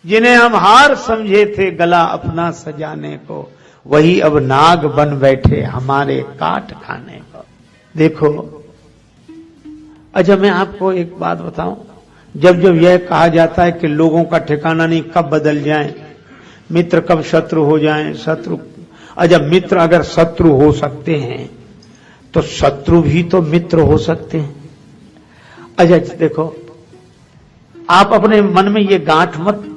जिन्हें हम हार समझे थे गला अपना सजाने को, वही अब नाग बन बैठे हमारे काट खाने को। देखो, अच्छा मैं आपको एक बात बताऊं, जब जब यह कहा जाता है कि लोगों का ठिकाना नहीं, कब बदल जाएं, मित्र कब शत्रु हो जाएं, शत्रु, अच्छा मित्र अगर शत्रु हो सकते हैं तो शत्रु भी तो मित्र हो सकते हैं। अच्छा देखो, आप अपने मन में ये गांठ मत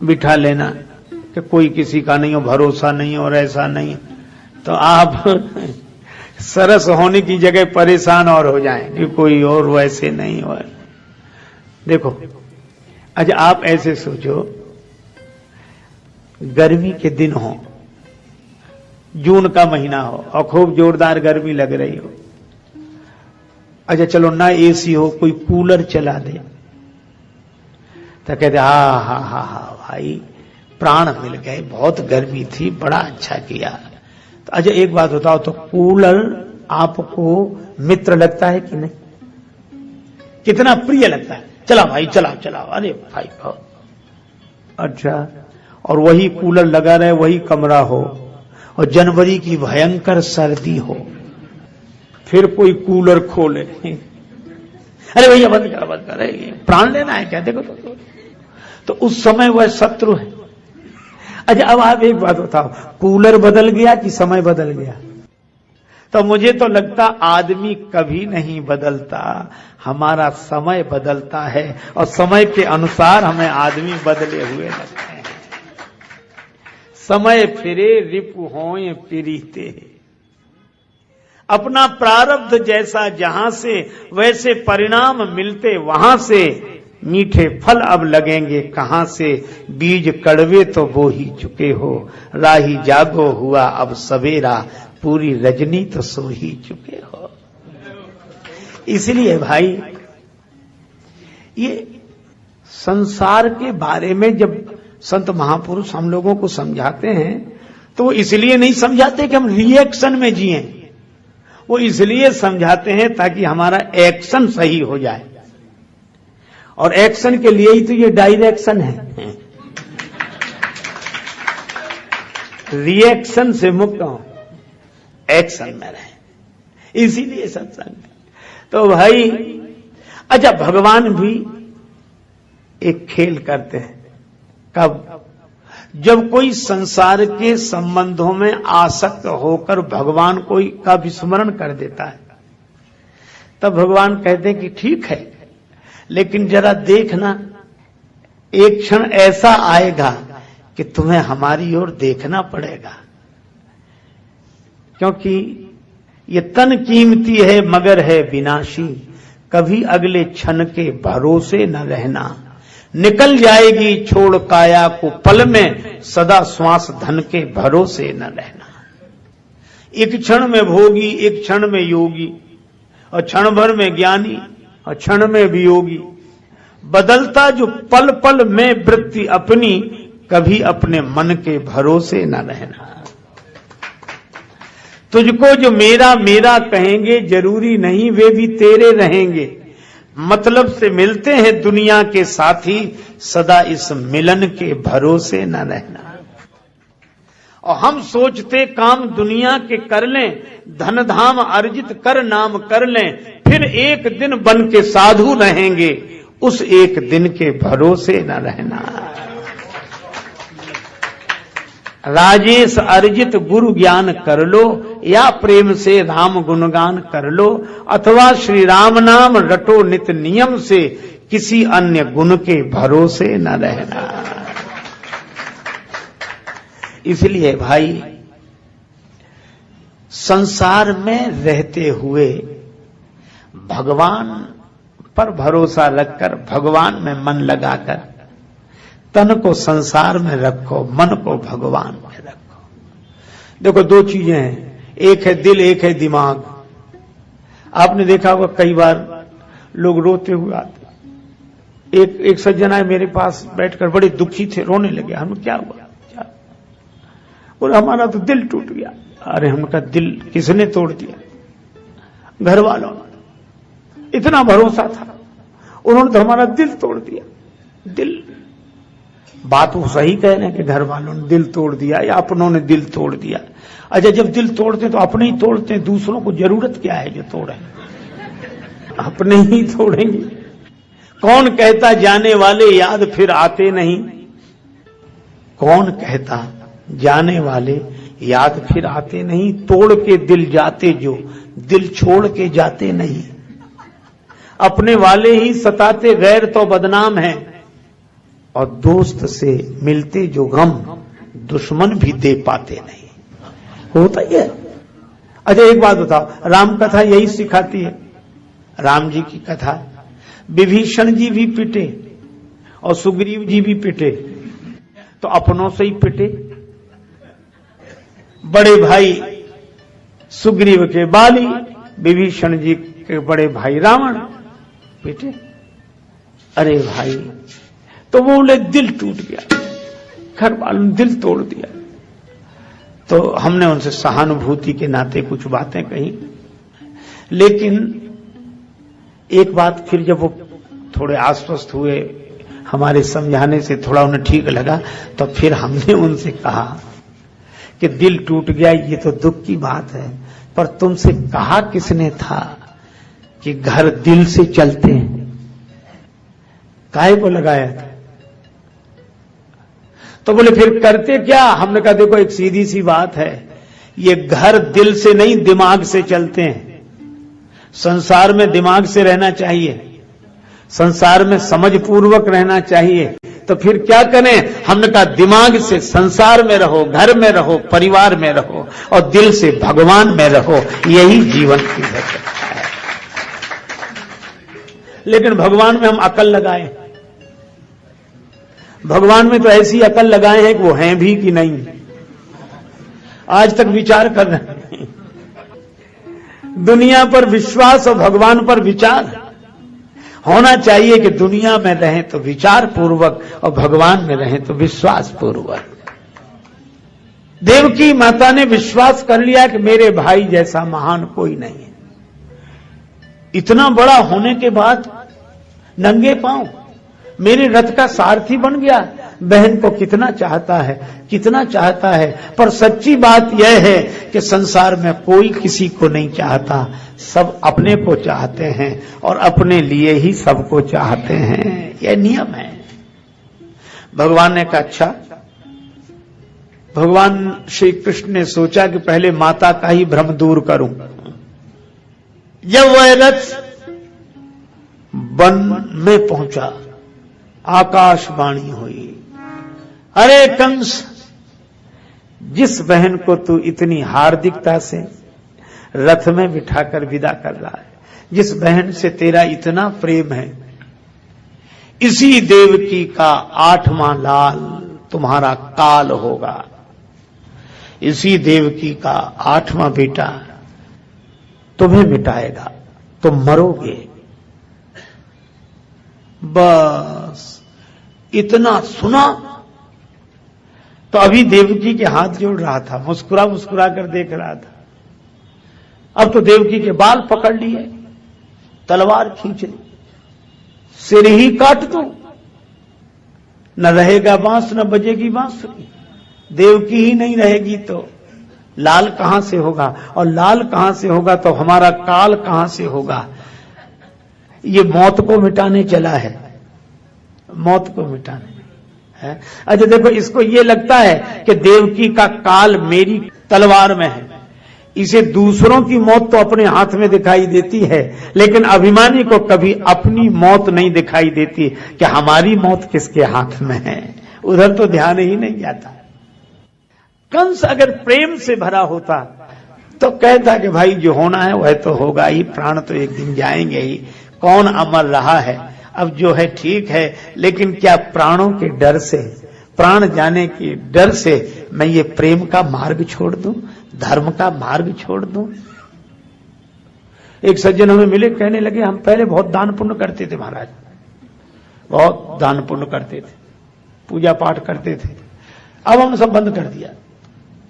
बिठा लेना कि कोई किसी का नहीं हो, भरोसा नहीं और ऐसा नहीं, तो आप सरस होने की जगह परेशान और हो जाएं कि कोई और वैसे नहीं हो। देखो, अच्छा आप ऐसे सोचो, गर्मी के दिन हो, जून का महीना हो और खूब जोरदार गर्मी लग रही हो, अच्छा चलो ना एसी हो, कोई कूलर चला दे, तो कहते हा भाई प्राण मिल गए, बहुत गर्मी थी, बड़ा अच्छा किया। तो अच्छा एक बात बताओ, तो कूलर आपको मित्र लगता है कि नहीं? कितना प्रिय लगता है, चला भाई चला चला, अरे भाई बहुत अच्छा। और वही कूलर लगा रहे, वही कमरा हो और जनवरी की भयंकर सर्दी हो, फिर कोई कूलर खोले, अरे भैया बंद कर, प्राण लेना है क्या? देखो तो उस समय वह शत्रु है। अच्छा अब आप एक बात बताओ, कूलर बदल गया कि समय बदल गया? तो मुझे तो लगता आदमी कभी नहीं बदलता, हमारा समय बदलता है और समय के अनुसार हमें आदमी बदले हुए लगते हैं। समय फिरे रिपु होए पिरीते, अपना प्रारब्ध जैसा जहां से वैसे परिणाम मिलते वहां से, मीठे फल अब लगेंगे कहां से, बीज कड़वे तो बो ही चुके हो, राही जागो हुआ अब सवेरा, पूरी रजनी तो सो ही चुके हो। इसलिए भाई ये संसार के बारे में जब संत महापुरुष हम लोगों को समझाते हैं तो वो इसलिए नहीं समझाते कि हम रिएक्शन में जिए, वो इसलिए समझाते हैं ताकि हमारा एक्शन सही हो जाए, और एक्शन के लिए ही तो ये डायरेक्शन है। रिएक्शन से मुक्त हो, एक्शन में रहे, इसीलिए सत्संग। तो भाई अच्छा भगवान भी एक खेल करते हैं, कब? जब कोई संसार के संबंधों में आसक्त होकर भगवान कोई का विस्मरण कर देता है, तब भगवान कहते हैं कि ठीक है, लेकिन जरा देखना, एक क्षण ऐसा आएगा कि तुम्हें हमारी ओर देखना पड़ेगा, क्योंकि ये तन कीमती है मगर है विनाशी, कभी अगले क्षण के भरोसे न रहना, निकल जाएगी छोड़ काया को पल में, सदा श्वास धन के भरोसे न रहना। एक क्षण में भोगी, एक क्षण में योगी, और क्षण भर में ज्ञानी और क्षण में वियोगी, बदलता जो पल पल में वृत्ति अपनी, कभी अपने मन के भरोसे न रहना। तुझको जो मेरा मेरा कहेंगे जरूरी नहीं वे भी तेरे रहेंगे, मतलब से मिलते हैं दुनिया के साथी, सदा इस मिलन के भरोसे न रहना। और हम सोचते काम दुनिया के कर लें, धन धाम अर्जित कर नाम कर लें, फिर एक दिन बन के साधु रहेंगे, उस एक दिन के भरोसे न रहना। राजेश अर्जित गुरु ज्ञान कर लो, या प्रेम से राम गुणगान कर लो, अथवा श्री राम नाम रटो नित नियम से, किसी अन्य गुण के भरोसे न रहना। इसलिए भाई संसार में रहते हुए भगवान पर भरोसा रखकर, भगवान में मन लगाकर, तन को संसार में रखो, मन को भगवान में रखो। देखो दो चीजें हैं, एक है दिल, एक है दिमाग। आपने देखा होगा कई बार लोग रोते हुए आते, एक सज्जन आए मेरे पास बैठकर बड़े दुखी थे, रोने लगे। हम क्या हुआ? क्या? बोले हमारा तो दिल टूट गया। अरे हमका दिल किसने तोड़ दिया? घर वालों ने, इतना भरोसा था, उन्होंने तो हमारा दिल तोड़ दिया। दिल बात वो सही कह रहे हैं कि घर वालों ने दिल तोड़ दिया या अपनों ने दिल तोड़ दिया। अच्छा, जब दिल तोड़ते तो अपने ही तोड़ते हैं, दूसरों को जरूरत क्या है जो तोड़े, अपने ही तोड़ेंगे। कौन कहता जाने वाले याद फिर आते नहीं, कौन कहता जाने वाले याद फिर आते नहीं, तोड़ के दिल जाते जो दिल छोड़ के जाते नहीं। अपने वाले ही सताते गैर तो बदनाम है, और दोस्त से मिलते जो गम दुश्मन भी दे पाते नहीं। होता ही है। अच्छा, एक बात बताओ, राम कथा यही सिखाती है। राम जी की कथा, विभीषण जी भी पिटे और सुग्रीव जी भी पिटे, तो अपनों से ही पिटे। बड़े भाई सुग्रीव के बाली, विभीषण जी के बड़े भाई रावण पिटे। अरे भाई, तो वो बोले दिल टूट गया, घर वालों ने दिल तोड़ दिया। तो हमने उनसे सहानुभूति के नाते कुछ बातें कही, लेकिन एक बात फिर जब वो थोड़े आश्वस्त हुए, हमारे समझाने से थोड़ा उन्हें ठीक लगा, तो फिर हमने उनसे कहा कि दिल टूट गया ये तो दुख की बात है, पर तुमसे कहा किसने था कि घर दिल से चलते हैं? काहे को लगाया था? तो बोले फिर करते क्या? हमने कहा देखो एक सीधी सी बात है, ये घर दिल से नहीं दिमाग से चलते हैं। संसार में दिमाग से रहना चाहिए, संसार में समझ पूर्वक रहना चाहिए। तो फिर क्या करें? हमने कहा दिमाग से संसार में रहो, घर में रहो, परिवार में रहो, और दिल से भगवान में रहो, यही जीवन की है। लेकिन भगवान में हम अकल लगाए, भगवान में तो ऐसी अकल लगाए हैं कि वो हैं भी कि नहीं, आज तक विचार कर रहे हैं। दुनिया पर विश्वास और भगवान पर विचार होना चाहिए कि दुनिया में रहें तो विचार पूर्वक और भगवान में रहें तो विश्वास पूर्वक। देवकी माता ने विश्वास कर लिया कि मेरे भाई जैसा महान कोई नहीं है। इतना बड़ा होने के बाद नंगे पांव मेरे रथ का सारथी बन गया। बहन को कितना चाहता है, कितना चाहता है। पर सच्ची बात यह है कि संसार में कोई किसी को नहीं चाहता, सब अपने को चाहते हैं और अपने लिए ही सबको चाहते हैं। यह नियम है। भगवान ने कहा अच्छा, भगवान श्री कृष्ण ने सोचा कि पहले माता का ही भ्रम दूर करूं। जब वह रथ वन में पहुंचा, आकाशवाणी हुई, अरे कंस, जिस बहन को तू इतनी हार्दिकता से रथ में बिठाकर विदा कर रहा है, जिस बहन से तेरा इतना प्रेम है, इसी देवकी का 8वां लाल तुम्हारा काल होगा। इसी देवकी का 8वां बेटा तुम्हें मिटाएगा, तुम मरोगे। बस इतना सुना तो अभी देवकी के हाथ जोड़ रहा था, मुस्कुरा मुस्कुरा कर देख रहा था। अब तो देवकी के बाल पकड़ लिए, तलवार खींच ली, सिर ही काट दो, न रहेगा बांस न बजेगी बांसुरी। देवकी ही नहीं रहेगी तो लाल कहां से होगा, और लाल कहां से होगा तो हमारा काल कहां से होगा। ये मौत को मिटाने चला है, मौत को मिटाने है। अच्छा देखो, इसको ये लगता है कि देवकी का काल मेरी तलवार में है, इसे दूसरों की मौत तो अपने हाथ में दिखाई देती है, लेकिन अभिमानी को कभी अपनी मौत नहीं दिखाई देती कि हमारी मौत किसके हाथ में है। उधर तो ध्यान ही नहीं जाता। कंस अगर प्रेम से भरा होता तो कहता कि भाई जो होना है वह तो होगा ही, प्राण तो एक दिन जाएंगे ही, कौन अमर रहा है, अब जो है ठीक है। लेकिन क्या प्राणों के डर से, प्राण जाने के डर से मैं ये प्रेम का मार्ग छोड़ दूं, धर्म का मार्ग छोड़ दूं? एक सज्जन हमें मिले, कहने लगे हम पहले बहुत दान पुण्य करते थे महाराज, बहुत दान पुण्य करते थे, पूजा पाठ करते थे, अब हम सब बंद कर दिया।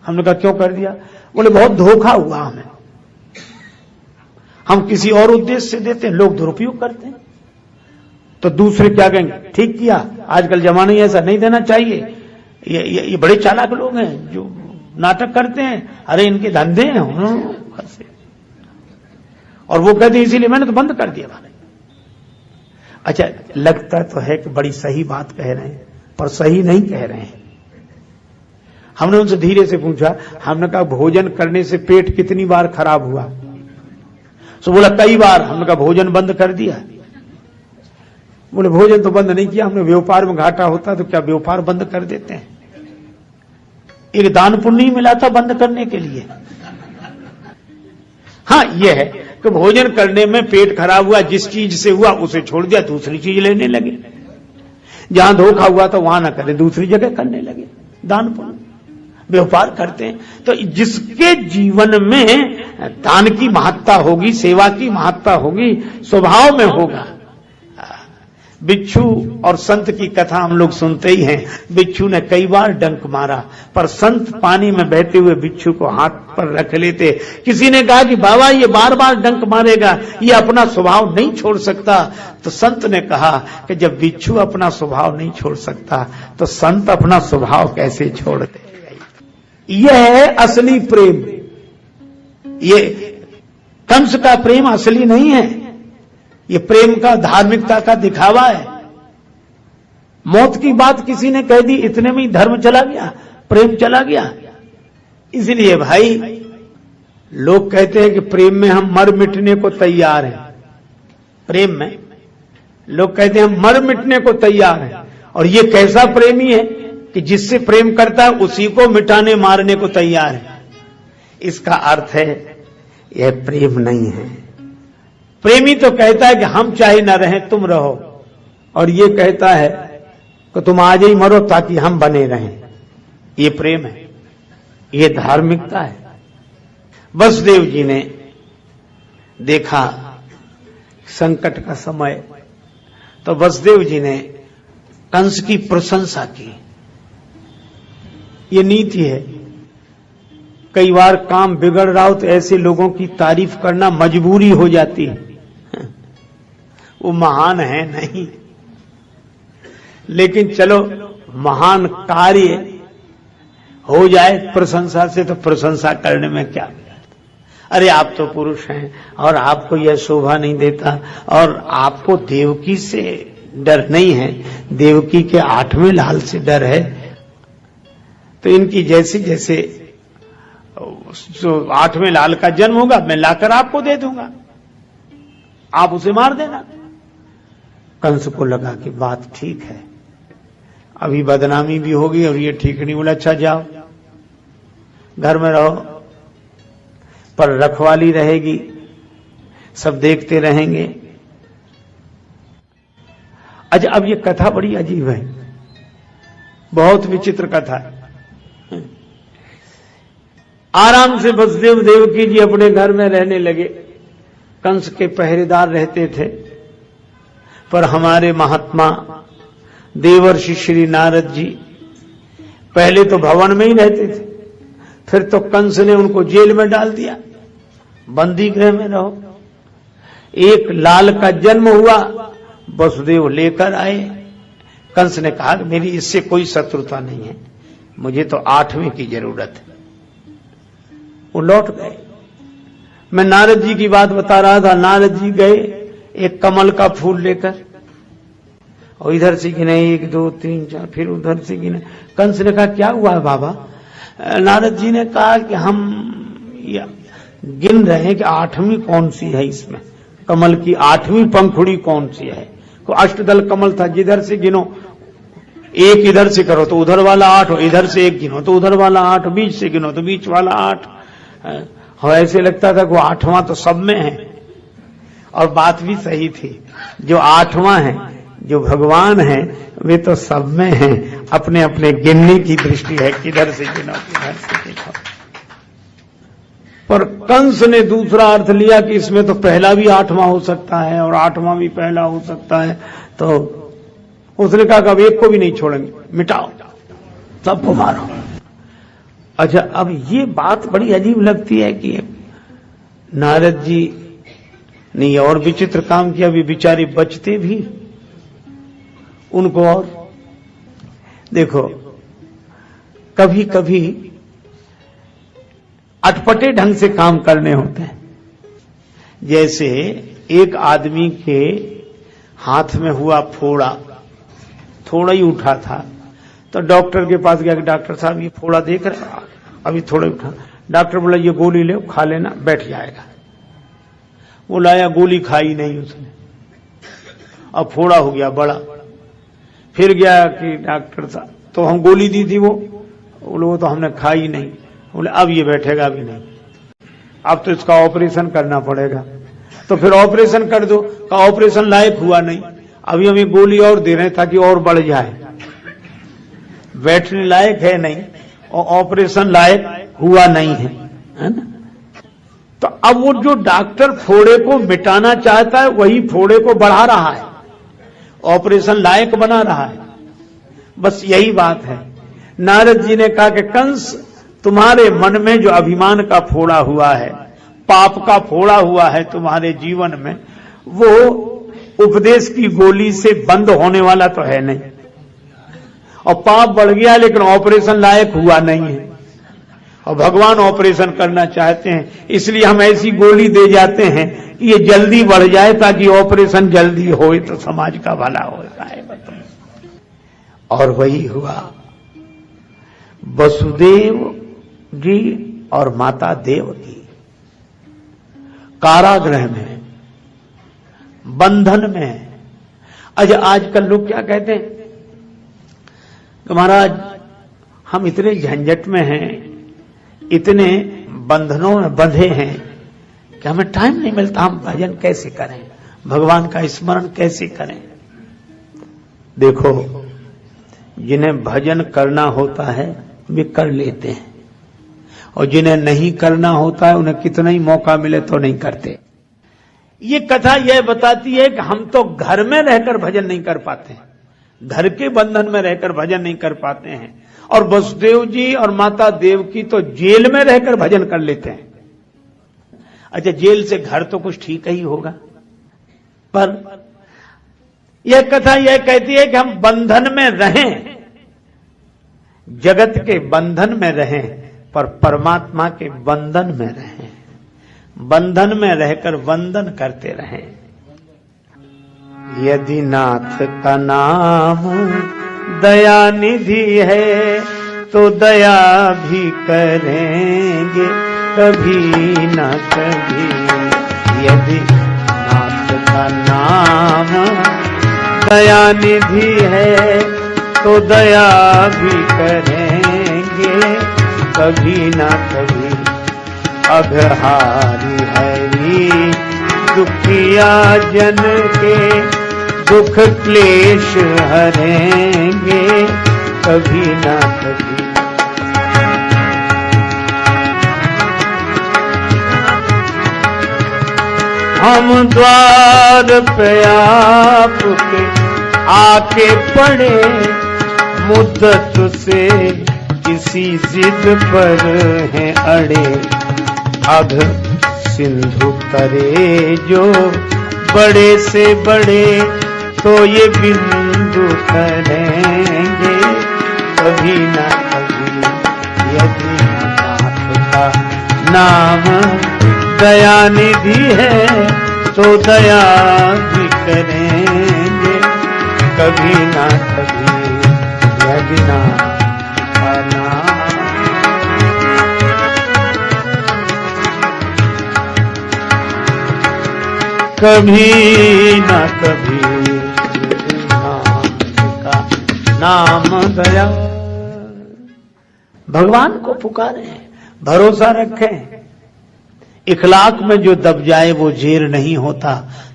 हमने कहा क्यों कर दिया? बोले बहुत धोखा हुआ हमें, हम किसी और उद्देश्य से देते हैं, लोग दुरुपयोग करते हैं। तो दूसरे क्या कहेंगे, ठीक किया, आजकल जमाना ही ऐसा, नहीं देना चाहिए। ये बड़े चालाक लोग हैं जो नाटक करते हैं, अरे इनके धंधे हैं। और वो कहते हैं इसीलिए मैंने तो बंद कर दिया भाई। अच्छा, लगता तो है कि बड़ी सही बात कह रहे हैं, पर सही नहीं कह रहे हैं। हमने उनसे धीरे से पूछा, हमने कहा भोजन करने से पेट कितनी बार खराब हुआ? तो बोला कई बार। हमने कहा भोजन बंद कर दिया? बोले भोजन तो बंद नहीं किया हमने, व्यापार में घाटा होता तो क्या व्यापार बंद कर देते हैं? एक दान पुण्य ही मिला था बंद करने के लिए। हाँ, यह है कि भोजन करने में पेट खराब हुआ, जिस चीज से हुआ उसे छोड़ दिया, दूसरी चीज लेने लगे। जहां धोखा हुआ तो वहां ना करे, दूसरी जगह करने लगे। दान पुण्य व्यापार करते हैं। तो जिसके जीवन में दान की महत्ता होगी, सेवा की महत्ता होगी, स्वभाव में होगा। बिच्छू और संत की कथा हम लोग सुनते ही हैं। बिच्छू ने कई बार डंक मारा, पर संत पानी में बहते हुए बिच्छू को हाथ पर रख लेते। किसी ने कहा कि बाबा ये बार बार डंक मारेगा, ये अपना स्वभाव नहीं छोड़ सकता। तो संत ने कहा कि जब बिच्छू अपना स्वभाव नहीं छोड़ सकता तो संत अपना स्वभाव कैसे छोड़ दे? यह है असली प्रेम। ये कंस का प्रेम असली नहीं है, ये प्रेम का, धार्मिकता का दिखावा है। मौत की बात किसी ने कह दी, इतने में ही धर्म चला गया, प्रेम चला गया। इसलिए भाई लोग कहते हैं कि प्रेम में हम मर मिटने को तैयार हैं। प्रेम में लोग कहते हैं हम मर मिटने को तैयार हैं। और ये कैसा प्रेमी है कि जिससे प्रेम करता है उसी को मिटाने मारने को तैयार है। इसका अर्थ है यह प्रेम नहीं है। प्रेमी तो कहता है कि हम चाहे न रहें तुम रहो, और ये कहता है कि तुम आज ही मरो ताकि हम बने रहें। ये प्रेम है, ये धार्मिकता है। वसुदेव जी ने देखा संकट का समय, तो वसुदेव जी ने कंस की प्रशंसा की। ये नीति है। कई बार काम बिगड़ रहा हो तो ऐसे लोगों की तारीफ करना मजबूरी हो जाती है। वो महान है नहीं, लेकिन चलो महान कार्य हो जाए प्रशंसा से, तो प्रशंसा करने में क्या? अरे आप तो पुरुष हैं और आपको यह शोभा नहीं देता, और आपको देवकी से डर नहीं है, देवकी के 8वें लाल से डर है। तो इनकी जैसे जैसे जो 8वें लाल का जन्म होगा मैं लाकर आपको दे दूंगा, आप उसे मार देना। कंस को लगा कि बात ठीक है, अभी बदनामी भी होगी और ये ठीक नहीं। बोला अच्छा जाओ घर में रहो, पर रखवाली रहेगी, सब देखते रहेंगे। अच्छा, अब ये कथा बड़ी अजीब है, बहुत विचित्र कथा है। आराम से वसुदेव देवकी जी अपने घर में रहने लगे। कंस के पहरेदार रहते थे, पर हमारे महात्मा देवर्षि श्री नारद जी पहले तो भवन में ही रहते थे, फिर तो कंस ने उनको जेल में डाल दिया, बंदी गृह में रहो। एक लाल का जन्म हुआ, वसुदेव लेकर आए। कंस ने कहा कि मेरी इससे कोई शत्रुता नहीं है, मुझे तो 8वें की जरूरत है। वो लौट गए। मैं नारद जी की बात बता रहा था। नारद जी गए एक कमल का फूल लेकर, और इधर से गिने 1 2 3 4, फिर उधर से गिने। कंस ने कहा क्या हुआ है बाबा? नारद जी ने कहा कि हम गिन रहे हैं कि 8वीं कौन सी है, इसमें कमल की 8वीं पंखुड़ी कौन सी है। तो अष्टदल कमल था, जिधर से गिनो, एक इधर से करो तो उधर वाला 8, इधर से एक गिनो तो उधर वाला 8, बीच से गिनो तो बीच वाला 8। और ऐसे लगता था कि वो 8वां तो सब में है। और बात भी सही थी, जो 8वां है, जो भगवान है, वे तो सब में हैं। अपने अपने गिनने की दृष्टि है, किधर से गिनो किधर से गिनो। पर कंस ने दूसरा अर्थ लिया कि इसमें तो पहला भी 8वां हो सकता है और 8वां भी पहला हो सकता है। तो उसने कहा कि अब एक को भी नहीं छोड़ेंगे, मिटाओ, सबको मारो। अच्छा, अब ये बात बड़ी अजीब लगती है कि नारद जी ने और विचित्र काम किया, भी बेचारे बचते भी उनको और देखो, कभी कभी अटपटे ढंग से काम करने होते हैं। जैसे एक आदमी के हाथ में हुआ फोड़ा, थोड़ा ही उठा था, तो डॉक्टर के पास गया कि डॉक्टर साहब ये फोड़ा देख रहे, अभी थोड़ा ही उठा। डॉक्टर बोला ये गोली ले, खा लेना, बैठ जाएगा। वो लाया, गोली खाई नहीं उसने, अब फोड़ा हो गया बड़ा। फिर गया कि डॉक्टर साहब, तो हम गोली दी थी, वो बोले वो तो हमने खाई नहीं। बोले अब ये बैठेगा भी नहीं, अब तो इसका ऑपरेशन करना पड़ेगा। तो फिर ऑपरेशन कर दो, का ऑपरेशन लायक हुआ नहीं, अभी हम ये गोली और दे रहे हैं ताकि और बढ़ जाए, बैठने लायक है नहीं और ऑपरेशन लायक हुआ नहीं है ना। तो अब वो जो डॉक्टर फोड़े को मिटाना चाहता है वही फोड़े को बढ़ा रहा है, ऑपरेशन लायक बना रहा है। बस यही बात है। नारद जी ने कहा कि कंस, तुम्हारे मन में जो अभिमान का फोड़ा हुआ है, पाप का फोड़ा हुआ है तुम्हारे जीवन में, वो उपदेश की गोली से बंद होने वाला तो है नहीं। और पाप बढ़ गया लेकिन ऑपरेशन लायक हुआ नहीं है, और भगवान ऑपरेशन करना चाहते हैं, इसलिए हम ऐसी गोली दे जाते हैं कि ये जल्दी बढ़ जाए ताकि ऑपरेशन जल्दी होए तो समाज का भला होता है। और वही हुआ वसुदेव जी और माता देवकी कारागृह में, बंधन में। आजकल लोग क्या कहते हैं कि महाराज हम इतने झंझट में हैं, इतने बंधनों में बंधे हैं कि हमें टाइम नहीं मिलता, हम भजन कैसे करें, भगवान का स्मरण कैसे करें। देखो, जिन्हें भजन करना होता है वे कर लेते हैं, और जिन्हें नहीं करना होता है उन्हें कितना ही मौका मिले तो नहीं करते। ये कथा यह बताती है कि हम तो घर में रहकर भजन नहीं कर पाते, घर के बंधन में रहकर भजन नहीं कर पाते हैं, और वसुदेव जी और माता देवकी तो जेल में रहकर भजन कर लेते हैं। अच्छा, जेल से घर तो कुछ ठीक ही होगा, पर यह कथा यह कहती है कि हम बंधन में रहें, जगत के बंधन में रहें, पर परमात्मा के बंधन में रहें, बंधन में रहकर वंदन करते रहें। यदि नाथ का नाम दया निधि है तो दया भी करेंगे कभी न कभी। यदि नाथ का नाम दया निधि है तो दया भी करेंगे कभी न कभी। अघहारी हरि दुखिया जन के दुख क्लेश हरेंगे कभी न कभी। हम द्वार पे आपके आके पड़े, मुद्दत से किसी जिद पर हैं अड़े। अब सिंधु तरे जो बड़े से बड़े तो ये बिंदु करेंगे कभी ना कभी। यदि नाथ का नाम दया निधि है तो दया भी करेंगे कभी ना कभी। यदि नाथ का नाम कभी ना कभी, नाम दया। भगवान को पुकारे, भरोसा रखें। इखलाक में जो दब जाए वो जेर नहीं होता,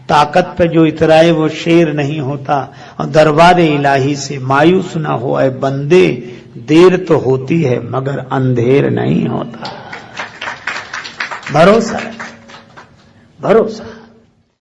ताकत पे जो इतराए वो शेर नहीं होता। और दरबारे इलाही से मायूस ना हो ऐ बंदे, देर तो होती है मगर अंधेर नहीं होता। भरोसा, भरोसा।